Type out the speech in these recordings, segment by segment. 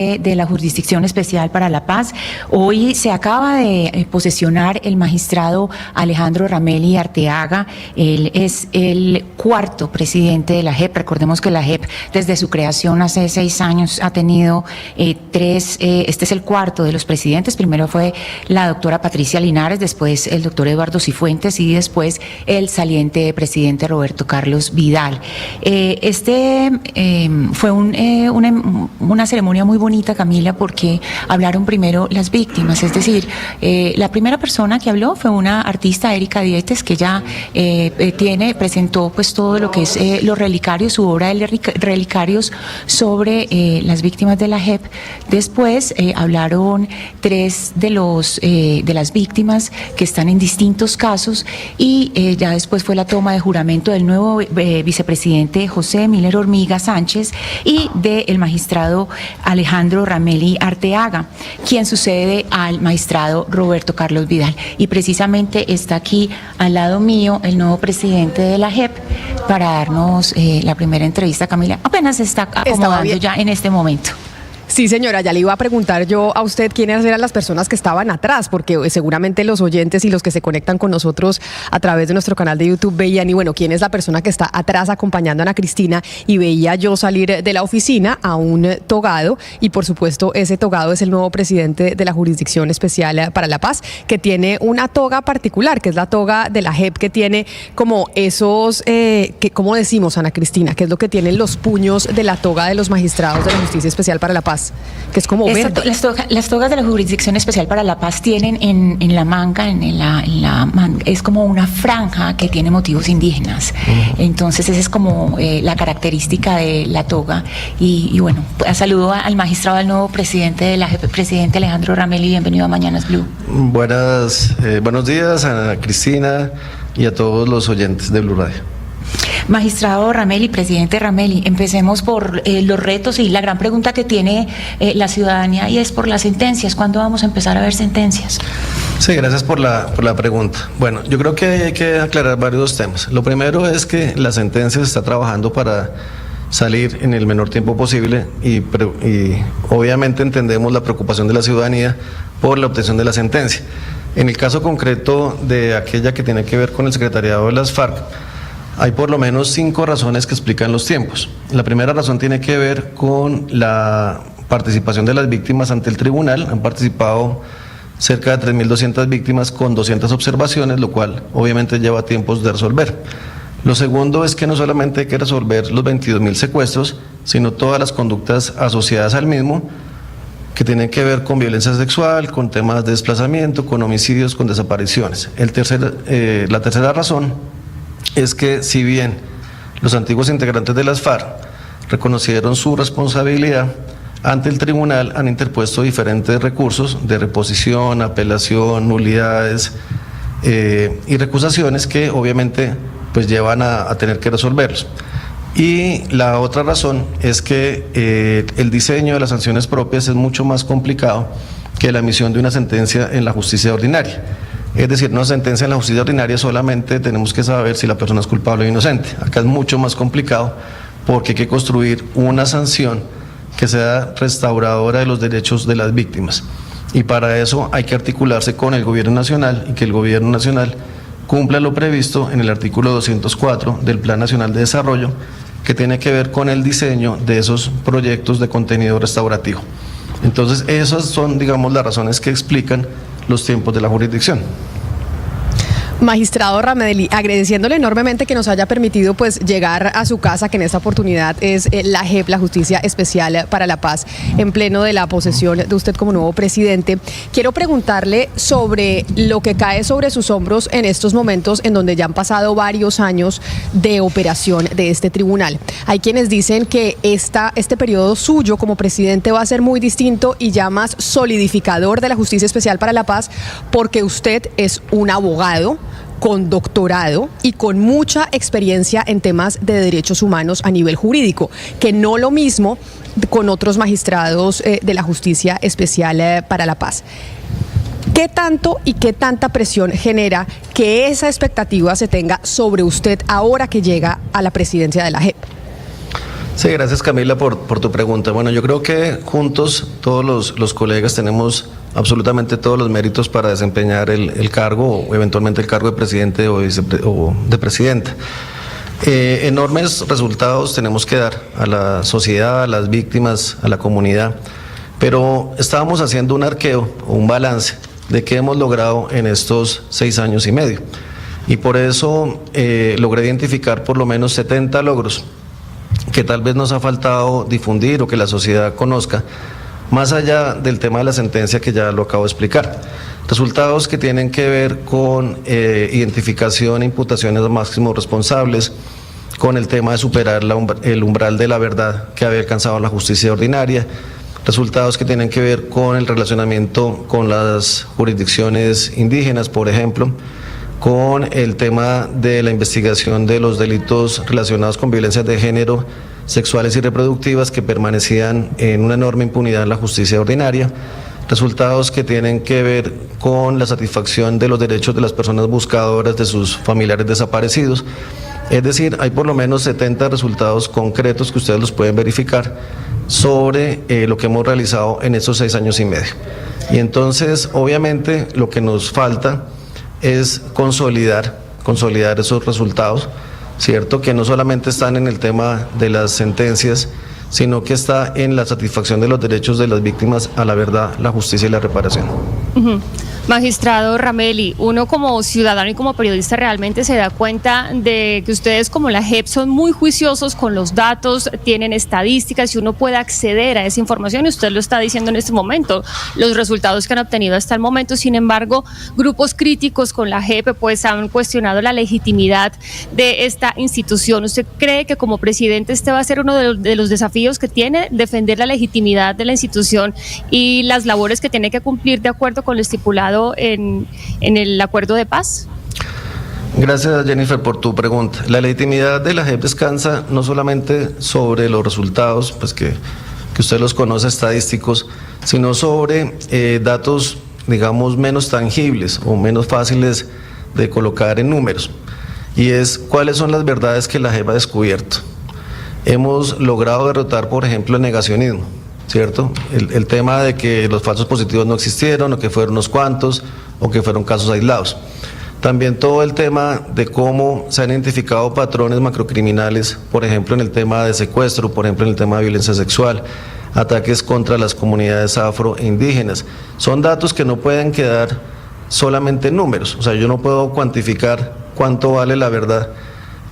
de la Jurisdicción Especial para la Paz. Hoy se acaba de posesionar el magistrado Alejandro Ramelli Arteaga. Él es el cuarto presidente de la JEP. Recordemos que la JEP desde su creación hace 6 años ha tenido este es el cuarto de los presidentes. Primero fue la doctora Patricia Linares, después el doctor Eduardo Cifuentes y después el saliente presidente Roberto Carlos Vidal. Fue una ceremonia muy bonita, Camila, porque hablaron primero las víctimas, es decir, la primera persona que habló fue una artista, Erika Dietes, que ya presentó pues todo lo que es los relicarios, su obra de relicarios sobre las víctimas de la JEP. Después hablaron 3 de las víctimas que están en distintos casos y ya después fue la toma de juramento del nuevo vicepresidente José Miller Hormiga Sánchez y del magistrado Alejandro Ramelli Arteaga, quien sucede al magistrado Roberto Carlos Vidal. Y precisamente está aquí al lado mío el nuevo presidente de la JEP para darnos la primera entrevista. Camila, apenas se está acomodando ya en este momento. Sí, señora, ya le iba a preguntar yo a usted quiénes eran las personas que estaban atrás, porque seguramente los oyentes y los que se conectan con nosotros a través de nuestro canal de YouTube veían, y bueno, quién es la persona que está atrás acompañando a Ana Cristina, y veía yo salir de la oficina a un togado, y por supuesto ese togado es el nuevo presidente de la Jurisdicción Especial para la Paz, que tiene una toga particular, que es la toga de la JEP, que tiene como esos, ¿cómo decimos, Ana Cristina? ¿Qué es lo que tienen los puños de la toga de los magistrados de la Justicia Especial para la Paz? Que es como verde. Las togas de la Jurisdicción Especial para la Paz tienen en la manga, es como una franja que tiene motivos indígenas. Entonces esa es como la característica de la toga. Y bueno, saludo al magistrado, al nuevo presidente de la JEP, presidente Alejandro Ramelli. Bienvenido a Mañanas Blue. Buenos días a Cristina y a todos los oyentes de Blue Radio. Magistrado Ramelli, presidente Ramelli, empecemos por los retos y la gran pregunta que tiene la ciudadanía, y es por las sentencias. ¿Cuándo vamos a empezar a ver sentencias? Sí, gracias por la pregunta. Bueno, yo creo que hay que aclarar varios temas. Lo primero es que la sentencia se está trabajando para salir en el menor tiempo posible y obviamente entendemos la preocupación de la ciudadanía por la obtención de la sentencia. En el caso concreto de aquella que tiene que ver con el secretariado de las FARC, hay por lo menos 5 razones que explican los tiempos. La primera razón tiene que ver con la participación de las víctimas ante el tribunal. Han participado cerca de 3.200 víctimas con 200 observaciones, lo cual obviamente lleva tiempos de resolver. Lo segundo es que no solamente hay que resolver los 22.000 secuestros, sino todas las conductas asociadas al mismo, que tienen que ver con violencia sexual, con temas de desplazamiento, con homicidios, con desapariciones. La tercera razón es que si bien los antiguos integrantes de las FARC reconocieron su responsabilidad, ante el tribunal han interpuesto diferentes recursos de reposición, apelación, nulidades y recusaciones que obviamente pues llevan a tener que resolverlos. Y la otra razón es que el diseño de las sanciones propias es mucho más complicado que la emisión de una sentencia en la justicia ordinaria. Es decir, una sentencia en la justicia ordinaria solamente tenemos que saber si la persona es culpable o inocente. Acá es mucho más complicado porque hay que construir una sanción que sea restauradora de los derechos de las víctimas. Y para eso hay que articularse con el gobierno nacional y que el gobierno nacional cumpla lo previsto en el artículo 204 del Plan Nacional de Desarrollo, que tiene que ver con el diseño de esos proyectos de contenido restaurativo. Entonces esas son, digamos, las razones que explican los tiempos de la jurisdicción. Magistrado Ramelli, agradeciéndole enormemente que nos haya permitido pues llegar a su casa, que en esta oportunidad es la JEP, la Justicia Especial para la Paz, en pleno de la posesión de usted como nuevo presidente. Quiero preguntarle sobre lo que cae sobre sus hombros en estos momentos en donde ya han pasado varios años de operación de este tribunal. Hay quienes dicen que este periodo suyo como presidente va a ser muy distinto y ya más solidificador de la Justicia Especial para la Paz, porque usted es un abogado con doctorado y con mucha experiencia en temas de derechos humanos a nivel jurídico, que no lo mismo con otros magistrados de la Justicia Especial para la Paz. ¿Qué tanto y qué tanta presión genera que esa expectativa se tenga sobre usted ahora que llega a la presidencia de la JEP? Sí, gracias Camila por tu pregunta. Bueno, yo creo que juntos todos los colegas tenemos absolutamente todos los méritos para desempeñar el cargo o eventualmente el cargo de presidente o de presidenta. Enormes resultados tenemos que dar a la sociedad, a las víctimas, a la comunidad, pero estábamos haciendo un arqueo o un balance de qué hemos logrado en estos 6 años y medio. Y por eso logré identificar por lo menos 70 logros que tal vez nos ha faltado difundir o que la sociedad conozca, más allá del tema de la sentencia que ya lo acabo de explicar. Resultados que tienen que ver con identificación e imputaciones a máximos responsables, con el tema de superar el umbral de la verdad que había alcanzado la justicia ordinaria, resultados que tienen que ver con el relacionamiento con las jurisdicciones indígenas, por ejemplo, con el tema de la investigación de los delitos relacionados con violencias de género, sexuales y reproductivas que permanecían en una enorme impunidad en la justicia ordinaria, resultados que tienen que ver con la satisfacción de los derechos de las personas buscadoras, de sus familiares desaparecidos. Es decir, hay por lo menos 70 resultados concretos que ustedes los pueden verificar sobre lo que hemos realizado en estos 6 años y medio. Y entonces, obviamente, lo que nos falta es consolidar esos resultados, ¿cierto? Que no solamente están en el tema de las sentencias, sino que está en la satisfacción de los derechos de las víctimas a la verdad, la justicia y la reparación. Magistrado Ramelli, uno como ciudadano y como periodista realmente se da cuenta de que ustedes como la JEP son muy juiciosos con los datos, tienen estadísticas y uno puede acceder a esa información, y usted lo está diciendo en este momento, los resultados que han obtenido hasta el momento. Sin embargo, grupos críticos con la JEP pues han cuestionado la legitimidad de esta institución. ¿Usted cree que como presidente este va a ser uno de los desafíos que tiene, defender la legitimidad de la institución y las labores que tiene que cumplir de acuerdo con lo estipulado en el acuerdo de paz? Gracias, Jennifer, por tu pregunta. La legitimidad de la JEP descansa no solamente sobre los resultados, pues que usted los conoce, estadísticos, sino sobre datos, digamos, menos tangibles o menos fáciles de colocar en números. Y es cuáles son las verdades que la JEP ha descubierto. Hemos logrado derrotar, por ejemplo, el negacionismo, ¿cierto? El tema de que los falsos positivos no existieron, o que fueron unos cuantos, o que fueron casos aislados. También todo el tema de cómo se han identificado patrones macrocriminales, por ejemplo en el tema de secuestro, por ejemplo en el tema de violencia sexual, ataques contra las comunidades afro e indígenas. Son datos que no pueden quedar solamente en números, o sea, yo no puedo cuantificar cuánto vale la verdad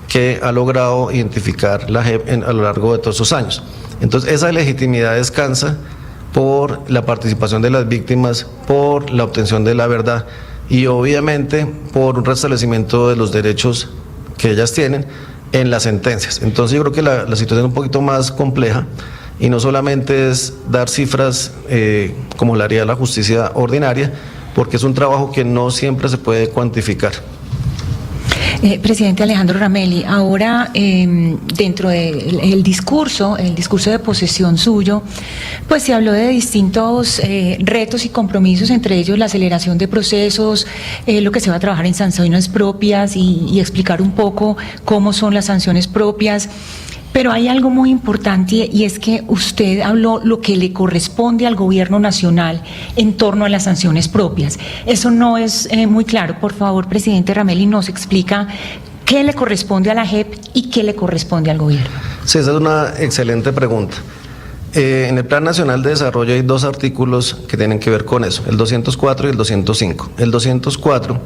que ha logrado identificar la JEP a lo largo de todos esos años. Entonces, esa legitimidad descansa por la participación de las víctimas, por la obtención de la verdad y obviamente por un restablecimiento de los derechos que ellas tienen en las sentencias. Entonces, yo creo que la situación es un poquito más compleja y no solamente es dar cifras como la haría la justicia ordinaria, porque es un trabajo que no siempre se puede cuantificar. Presidente Alejandro Ramelli, ahora dentro del discurso de posesión suyo, pues se habló de distintos retos y compromisos, entre ellos la aceleración de procesos, lo que se va a trabajar en sanciones propias y explicar un poco cómo son las sanciones propias. Pero hay algo muy importante y es que usted habló lo que le corresponde al gobierno nacional en torno a las sanciones propias. Eso no es muy claro. Por favor, presidente Ramelli, nos explica qué le corresponde a la JEP y qué le corresponde al gobierno. Sí, esa es una excelente pregunta. En el Plan Nacional de Desarrollo hay 2 artículos que tienen que ver con eso, el 204 y el 205. El 204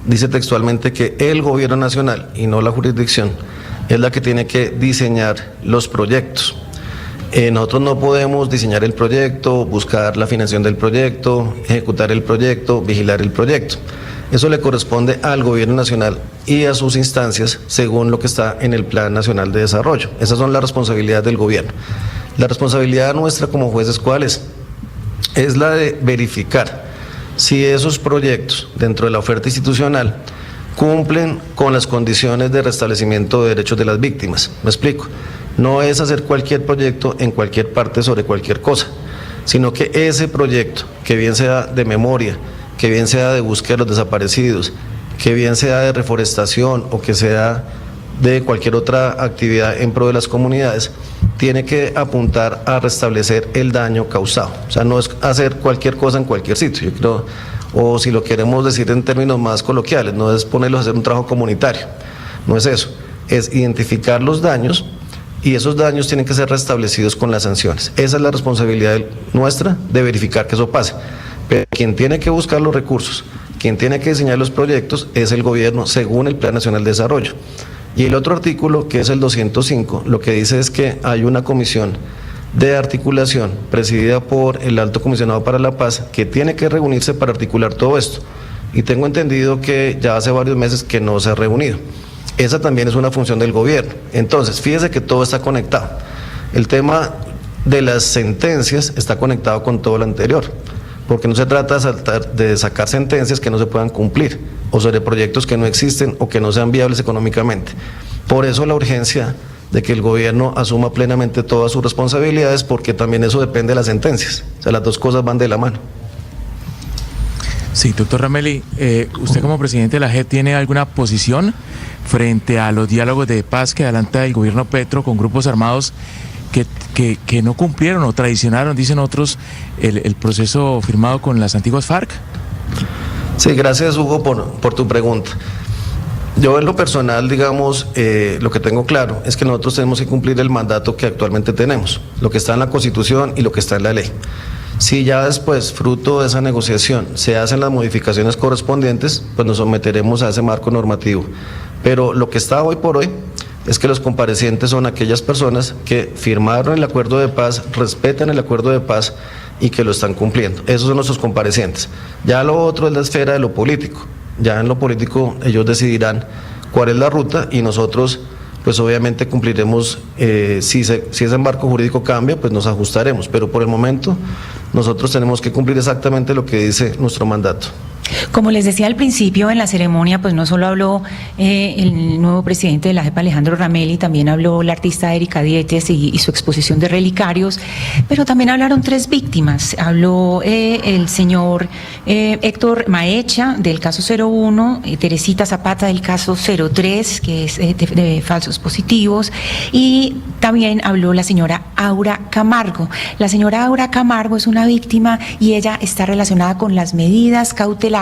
dice textualmente que el gobierno nacional y no la jurisdicción es la que tiene que diseñar los proyectos. Nosotros no podemos diseñar el proyecto, buscar la financiación del proyecto, ejecutar el proyecto, vigilar el proyecto. Eso le corresponde al gobierno nacional y a sus instancias según lo que está en el Plan Nacional de Desarrollo. Esas son las responsabilidades del gobierno. La responsabilidad nuestra como jueces, ¿cuál es? Es la de verificar si esos proyectos dentro de la oferta institucional cumplen con las condiciones de restablecimiento de derechos de las víctimas. Me explico. No es hacer cualquier proyecto en cualquier parte sobre cualquier cosa, sino que ese proyecto, que bien sea de memoria, que bien sea de búsqueda de los desaparecidos, que bien sea de reforestación o que sea de cualquier otra actividad en pro de las comunidades, tiene que apuntar a restablecer el daño causado. O sea, no es hacer cualquier cosa en cualquier sitio, yo creo, o si lo queremos decir en términos más coloquiales, no es ponerlos a hacer un trabajo comunitario, no es eso, es identificar los daños y esos daños tienen que ser restablecidos con las sanciones. Esa es la responsabilidad nuestra de verificar que eso pase. Pero quien tiene que buscar los recursos, quien tiene que diseñar los proyectos es el gobierno según el Plan Nacional de Desarrollo. Y el otro artículo, que es el 205, lo que dice es que hay una comisión de articulación presidida por el Alto Comisionado para la Paz que tiene que reunirse para articular todo esto. Y tengo entendido que ya hace varios meses que no se ha reunido. Esa también es una función del gobierno. Entonces, fíjese que todo está conectado. El tema de las sentencias está conectado con todo lo anterior, porque no se trata de sacar sentencias que no se puedan cumplir, o sobre proyectos que no existen o que no sean viables económicamente. Por eso la urgencia de que el gobierno asuma plenamente todas sus responsabilidades, porque también eso depende de las sentencias. O sea, las dos cosas van de la mano. Sí, doctor Ramelli, ¿usted como presidente de la JEP tiene alguna posición frente a los diálogos de paz que adelanta el gobierno Petro con grupos armados que no cumplieron o traicionaron, dicen otros, el proceso firmado con las antiguas FARC? Sí, gracias Hugo por tu pregunta. Yo en lo personal, digamos, lo que tengo claro es que nosotros tenemos que cumplir el mandato que actualmente tenemos, lo que está en la Constitución y lo que está en la ley. Si ya después, fruto de esa negociación, se hacen las modificaciones correspondientes, pues nos someteremos a ese marco normativo. Pero lo que está hoy por hoy es que los comparecientes son aquellas personas que firmaron el acuerdo de paz, respetan el acuerdo de paz y que lo están cumpliendo. Esos son nuestros comparecientes. Ya lo otro es la esfera de lo político. Ya en lo político ellos decidirán cuál es la ruta y nosotros pues obviamente cumpliremos, si ese marco jurídico cambia, pues nos ajustaremos, pero por el momento nosotros tenemos que cumplir exactamente lo que dice nuestro mandato. Como les decía al principio en la ceremonia, pues no solo habló el nuevo presidente de la JEP, Alejandro Ramelli, también habló la artista Erika Dietes y su exposición de relicarios, pero también hablaron 3 víctimas. Habló el señor Héctor Maecha del caso 01, Teresita Zapata del caso 03, que es de falsos positivos, y también habló la señora Aura Camargo. La señora Aura Camargo es una víctima y ella está relacionada con las medidas cautelares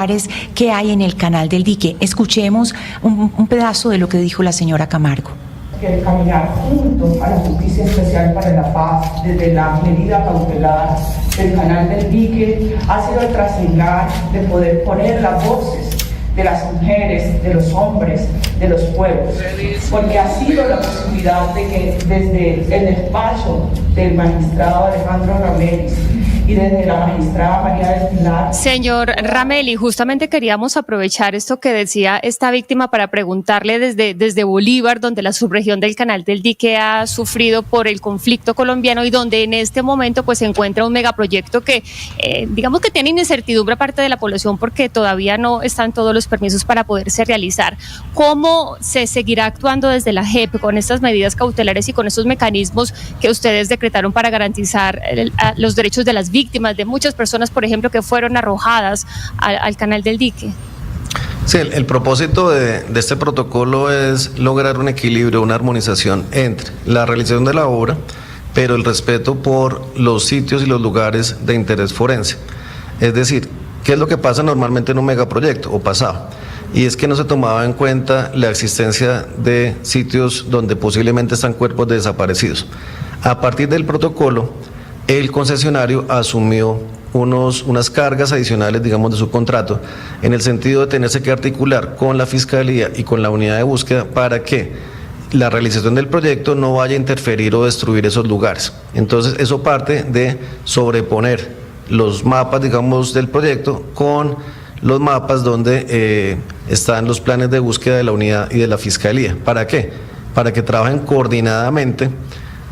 que hay en el Canal del Dique. Escuchemos un pedazo de lo que dijo la señora Camargo. Que caminar junto a la Justicia Especial para la Paz desde la medida cautelar del Canal del Dique ha sido el trasegar de poder poner las voces de las mujeres, de los hombres, de los pueblos, porque ha sido la posibilidad de que desde el despacho del magistrado Alejandro Ramelli y desde la magistrada María del Pilar. Señor Ramelli, justamente queríamos aprovechar esto que decía esta víctima para preguntarle desde Bolívar, donde la subregión del Canal del Dique ha sufrido por el conflicto colombiano y donde en este momento pues se encuentra un megaproyecto que digamos que tiene incertidumbre aparte de la población porque todavía no están todos los permisos para poderse realizar. ¿Cómo se seguirá actuando desde la JEP con estas medidas cautelares y con estos mecanismos que ustedes decretaron para garantizar los derechos de las víctimas, de muchas personas, por ejemplo, que fueron arrojadas al Canal del Dique? Sí, el propósito de este protocolo es lograr un equilibrio, una armonización entre la realización de la obra, pero el respeto por los sitios y los lugares de interés forense. Es decir, ¿qué es lo que pasa normalmente en un megaproyecto o pasaba? Y es que no se tomaba en cuenta la existencia de sitios donde posiblemente están cuerpos de desaparecidos. A partir del protocolo, el concesionario asumió unas cargas adicionales, digamos, de su contrato, en el sentido de tenerse que articular con la Fiscalía y con la unidad de búsqueda para que la realización del proyecto no vaya a interferir o destruir esos lugares. Entonces, eso parte de sobreponer los mapas, digamos, del proyecto con los mapas donde están los planes de búsqueda de la unidad y de la Fiscalía. ¿Para qué? Para que trabajen coordinadamente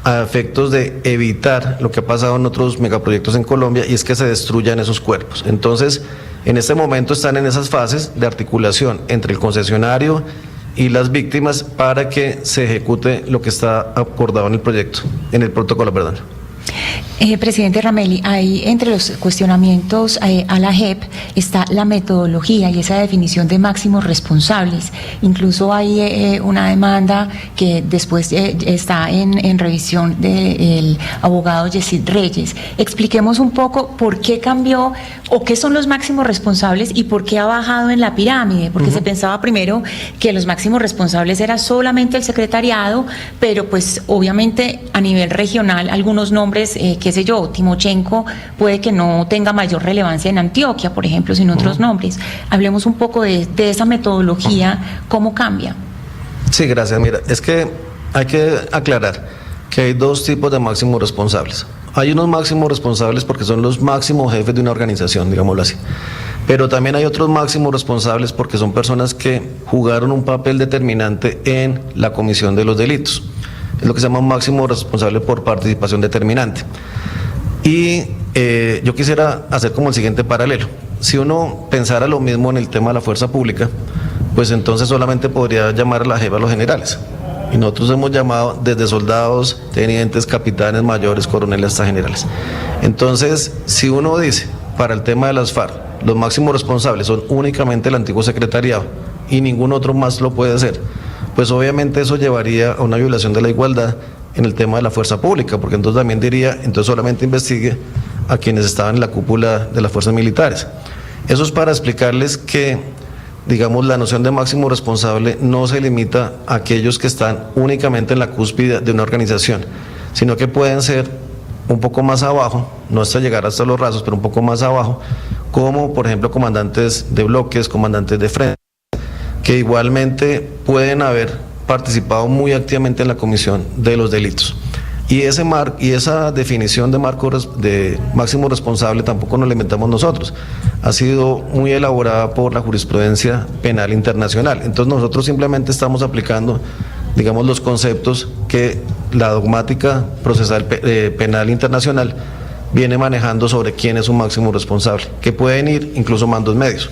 a efectos de evitar lo que ha pasado en otros megaproyectos en Colombia, y es que se destruyan esos cuerpos. Entonces, en este momento están en esas fases de articulación entre el concesionario y las víctimas para que se ejecute lo que está acordado en el proyecto, en el protocolo, perdón. Presidente Ramelli, ahí entre los cuestionamientos a la JEP está la metodología y esa definición de máximos responsables. Incluso hay una demanda que después está en revisión del abogado Yesid Reyes. Expliquemos un poco por qué cambió o qué son los máximos responsables y por qué ha bajado en la pirámide, porque se pensaba primero que los máximos responsables era solamente el secretariado, pero pues obviamente a nivel regional algunos nombres, qué sé yo, Timochenko puede que no tenga mayor relevancia en Antioquia, por ejemplo, sin otros nombres. Hablemos un poco de esa metodología, cómo cambia. Sí, gracias. Mira, es que hay que aclarar que hay dos tipos de máximos responsables. Hay unos máximos responsables porque son los máximos jefes de una organización, digámoslo así. Pero también hay otros máximos responsables porque son personas que jugaron un papel determinante en la comisión de los delitos. Es lo que se llama un máximo responsable por participación determinante. Y yo quisiera hacer como el siguiente paralelo. Si uno pensara lo mismo en el tema de la fuerza pública, pues entonces solamente podría llamar a la JEP a los generales. Y nosotros hemos llamado desde soldados, tenientes, capitanes, mayores, coroneles hasta generales. Entonces, si uno dice, para el tema de las FARC, los máximos responsables son únicamente el antiguo secretariado y ningún otro más lo puede ser, pues obviamente eso llevaría a una violación de la igualdad en el tema de la fuerza pública, porque entonces también diría, entonces solamente investigue a quienes estaban en la cúpula de las fuerzas militares. Eso es para explicarles que, digamos, la noción de máximo responsable no se limita a aquellos que están únicamente en la cúspide de una organización, sino que pueden ser un poco más abajo, no hasta llegar hasta los rasos, pero un poco más abajo, como por ejemplo comandantes de bloques, comandantes de frente, que igualmente pueden haber participado muy activamente en la comisión de los delitos. Y esa definición de máximo responsable tampoco nos la inventamos nosotros. Ha sido muy elaborada por la jurisprudencia penal internacional. Entonces nosotros simplemente estamos aplicando, digamos, los conceptos que la dogmática procesal penal internacional viene manejando sobre quién es un máximo responsable, que pueden ir incluso mandos medios,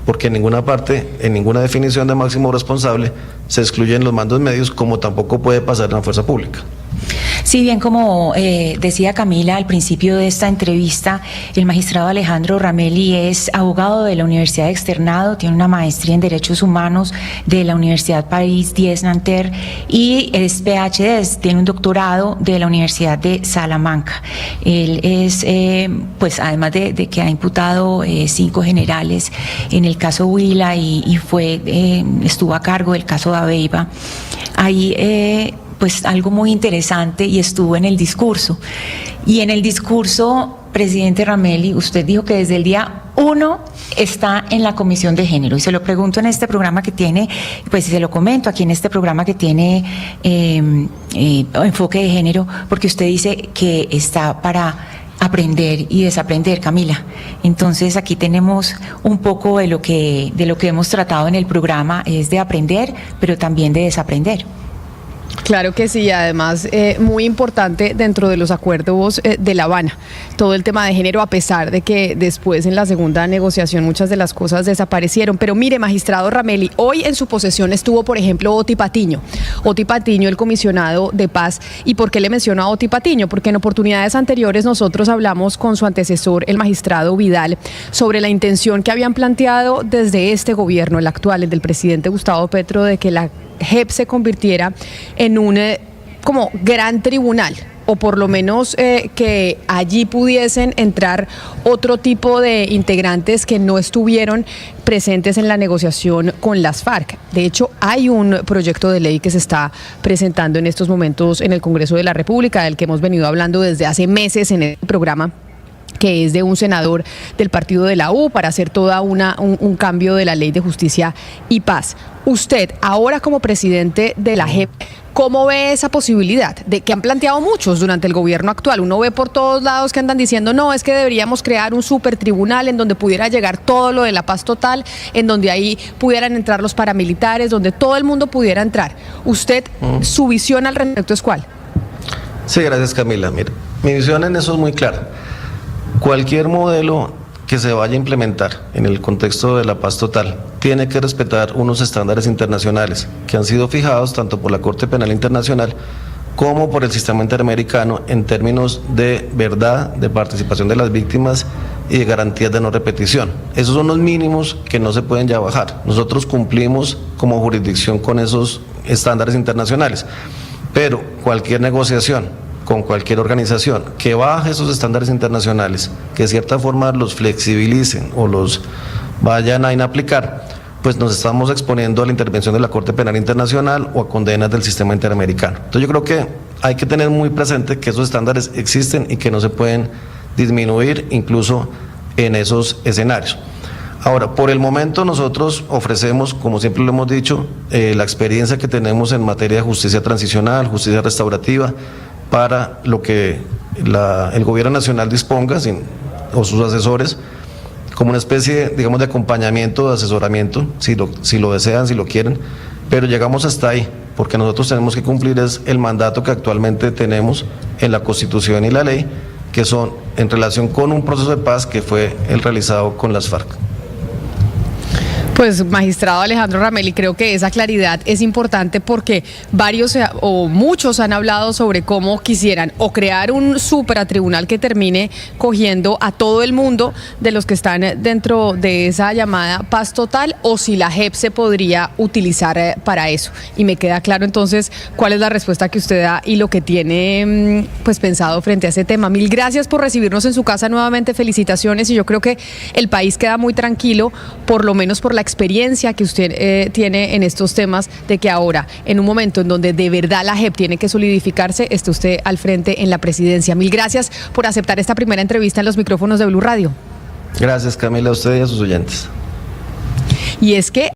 porque en ninguna parte, en ninguna definición de máximo responsable se excluyen los mandos medios, como tampoco puede pasar en la fuerza pública. Sí, bien, como decía Camila al principio de esta entrevista, el magistrado Alejandro Ramelli es abogado de la Universidad de Externado, tiene una maestría en Derechos Humanos de la Universidad Paris 10 Nanterre y es PhD, tiene un doctorado de la Universidad de Salamanca. Él es, pues además de que ha imputado 5 generales en el caso Huila y estuvo a cargo del caso de Aveiva, ahí pues algo muy interesante y estuvo en el discurso. Y en el discurso, presidente Ramelli, usted dijo que desde el día 1 está en la Comisión de Género. Y se lo pregunto en este programa que tiene, pues se lo comento aquí en este programa que tiene enfoque de género, porque usted dice que está para aprender y desaprender, Camila. Entonces aquí tenemos un poco de lo que hemos tratado en el programa, es de aprender, pero también de desaprender. Claro que sí, además muy importante dentro de los acuerdos de La Habana, todo el tema de género, a pesar de que después en la segunda negociación muchas de las cosas desaparecieron. Pero mire, magistrado Ramelli, hoy en su posesión estuvo, por ejemplo, Oti Patiño, el comisionado de paz. ¿Y por qué le menciono a Oti Patiño? Porque en oportunidades anteriores nosotros hablamos con su antecesor, el magistrado Vidal, sobre la intención que habían planteado desde este gobierno, el actual, el del presidente Gustavo Petro, de que la JEP se convirtiera en un como gran tribunal, o por lo menos que allí pudiesen entrar otro tipo de integrantes que no estuvieron presentes en la negociación con las FARC. De hecho, hay un proyecto de ley que se está presentando en estos momentos en el Congreso de la República, del que hemos venido hablando desde hace meses en el programa, que es de un senador del partido de la U para hacer toda un cambio de la Ley de Justicia y Paz. Usted, ahora como presidente de la JEP, ¿cómo ve esa posibilidad? De que han planteado muchos durante el gobierno actual. Uno ve por todos lados que andan diciendo, no, es que deberíamos crear un supertribunal en donde pudiera llegar todo lo de la paz total, en donde ahí pudieran entrar los paramilitares, donde todo el mundo pudiera entrar. ¿Usted, su visión al respecto es cuál? Sí, gracias, Camila. Mira, mi visión en eso es muy clara. Cualquier modelo que se vaya a implementar en el contexto de la paz total tiene que respetar unos estándares internacionales que han sido fijados tanto por la Corte Penal Internacional como por el sistema interamericano en términos de verdad, de participación de las víctimas y de garantías de no repetición. Esos son los mínimos que no se pueden ya bajar. Nosotros cumplimos como jurisdicción con esos estándares internacionales, pero cualquier negociación con cualquier organización que baje esos estándares internacionales, que de cierta forma los flexibilicen o los vayan a inaplicar, pues nos estamos exponiendo a la intervención de la Corte Penal Internacional o a condenas del sistema interamericano. Entonces yo creo que hay que tener muy presente que esos estándares existen y que no se pueden disminuir incluso en esos escenarios. Ahora, por el momento nosotros ofrecemos, como siempre lo hemos dicho, la experiencia que tenemos en materia de justicia transicional, justicia restaurativa, para lo que el gobierno nacional disponga o sus asesores, como una especie, digamos, de acompañamiento, de asesoramiento, si lo desean, si lo quieren, pero llegamos hasta ahí, porque nosotros tenemos que cumplir el mandato que actualmente tenemos en la Constitución y la ley, que son en relación con un proceso de paz que fue el realizado con las FARC. Pues, magistrado Alejandro Ramelli, creo que esa claridad es importante porque varios o muchos han hablado sobre cómo quisieran o crear un superatribunal que termine cogiendo a todo el mundo de los que están dentro de esa llamada paz total, o si la JEP se podría utilizar para eso. Y me queda claro entonces cuál es la respuesta que usted da y lo que tiene pues pensado frente a ese tema. Mil gracias por recibirnos en su casa nuevamente, felicitaciones, y yo creo que el país queda muy tranquilo, por lo menos por la experiencia que usted tiene en estos temas, de que ahora, en un momento en donde de verdad la JEP tiene que solidificarse, esté usted al frente en la presidencia. Mil gracias por aceptar esta primera entrevista en los micrófonos de Blue Radio. Gracias, Camila, a usted y a sus oyentes. Y es que